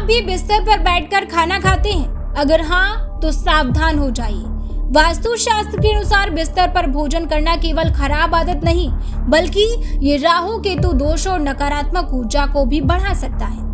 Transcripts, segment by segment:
भी बिस्तर पर बैठकर खाना खाते हैं? अगर हाँ, तो सावधान हो जाइए। वास्तुशास्त्र के अनुसार बिस्तर पर भोजन करना केवल खराब आदत नहीं, बल्कि ये राहु केतु दोष और नकारात्मक ऊर्जा को भी बढ़ा सकता है।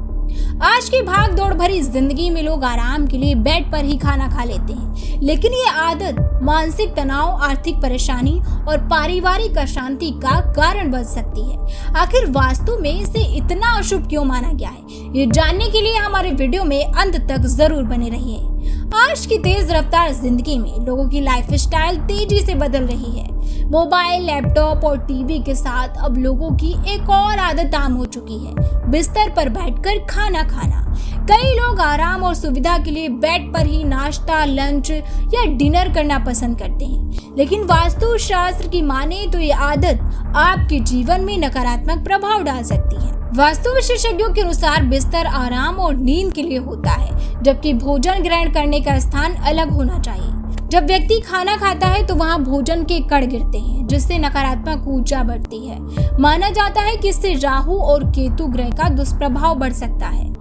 आज की भाग दौड़ भरी जिंदगी में लोग आराम के लिए बेड पर ही खाना खा लेते हैं, लेकिन ये आदत मानसिक तनाव, आर्थिक परेशानी और पारिवारिक अशांति का कारण बन सकती है। आखिर वास्तु में इसे इतना अशुभ क्यों माना गया है, ये जानने के लिए हमारे वीडियो में अंत तक जरूर बने रहिए। आज की तेज रफ्तार जिंदगी में लोगों की लाइफस्टाइल तेजी से बदल रही है। मोबाइल, लैपटॉप और टीवी के साथ अब लोगों की एक और आदत आम हो चुकी है, बिस्तर पर बैठकर खाना खाना। कई लोग आराम और सुविधा के लिए बेड पर ही नाश्ता, लंच या डिनर करना पसंद करते हैं, लेकिन वास्तुशास्त्र की माने तो ये आदत आपके जीवन में नकारात्मक प्रभाव डाल सकती है। वास्तु विशेषज्ञों के अनुसार बिस्तर आराम और नींद के लिए होता है, जबकि भोजन ग्रहण करने का स्थान अलग होना चाहिए। जब व्यक्ति खाना खाता है तो वहाँ भोजन के कण गिरते हैं, जिससे नकारात्मक ऊर्जा बढ़ती है। माना जाता है कि इससे राहु और केतु ग्रह का दुष्प्रभाव बढ़ सकता है।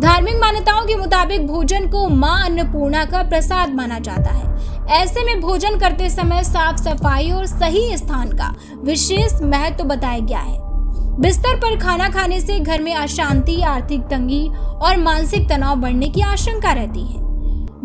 धार्मिक मान्यताओं के मुताबिक भोजन को मां अन्नपूर्णा का प्रसाद माना जाता है। ऐसे में भोजन करते समय साफ सफाई और सही स्थान का विशेष महत्व बताया गया है। बिस्तर पर खाना खाने से घर में अशांति, आर्थिक तंगी और मानसिक तनाव बढ़ने की आशंका रहती है।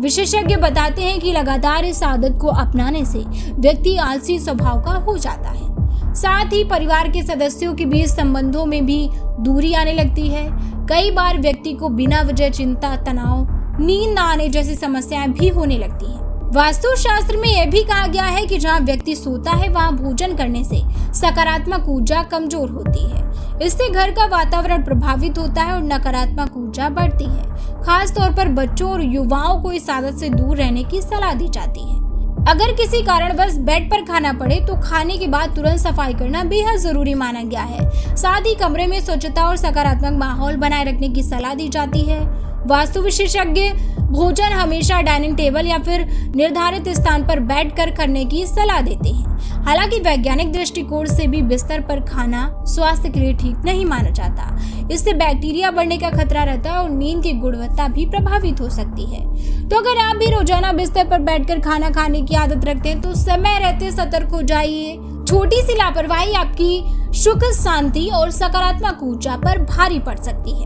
विशेषज्ञ बताते हैं कि लगातार इस आदत को अपनाने से व्यक्ति आलसी स्वभाव का हो जाता है। साथ ही परिवार के सदस्यों के बीच संबंधों में भी दूरी आने लगती है। कई बार व्यक्ति को बिना वजह चिंता, तनाव, नींद न आने जैसी समस्याएं भी होने लगती हैं। वास्तुशास्त्र में यह भी कहा गया है कि जहां व्यक्ति सोता है वहां भोजन करने से सकारात्मक ऊर्जा कमजोर होती है। इससे घर का वातावरण प्रभावित होता है और नकारात्मक ऊर्जा बढ़ती है। खास तौर पर बच्चों और युवाओं को इस आदत से दूर रहने की सलाह दी जाती है। अगर किसी कारणवश बेड पर खाना पड़े तो खाने के बाद तुरंत सफाई करना बेहद जरूरी माना गया है। साथ ही कमरे में स्वच्छता और सकारात्मक माहौल बनाए रखने की सलाह दी जाती है। वास्तु विशेषज्ञ भोजन हमेशा डाइनिंग टेबल या फिर निर्धारित स्थान पर बैठकर करने की सलाह देते हैं। हालांकि वैज्ञानिक दृष्टिकोण से भी बिस्तर पर खाना स्वास्थ्य के लिए ठीक नहीं माना जाता। इससे बैक्टीरिया बढ़ने का खतरा रहता है और नींद की गुणवत्ता भी प्रभावित हो सकती है। तो अगर आप भी रोजाना बिस्तर पर बैठकर खाना खाने की आदत रखते हैं तो समय रहते सतर्क हो जाइए। छोटी सी लापरवाही आपकी सुख, शांति और सकारात्मक ऊर्जा पर भारी पड़ सकती है।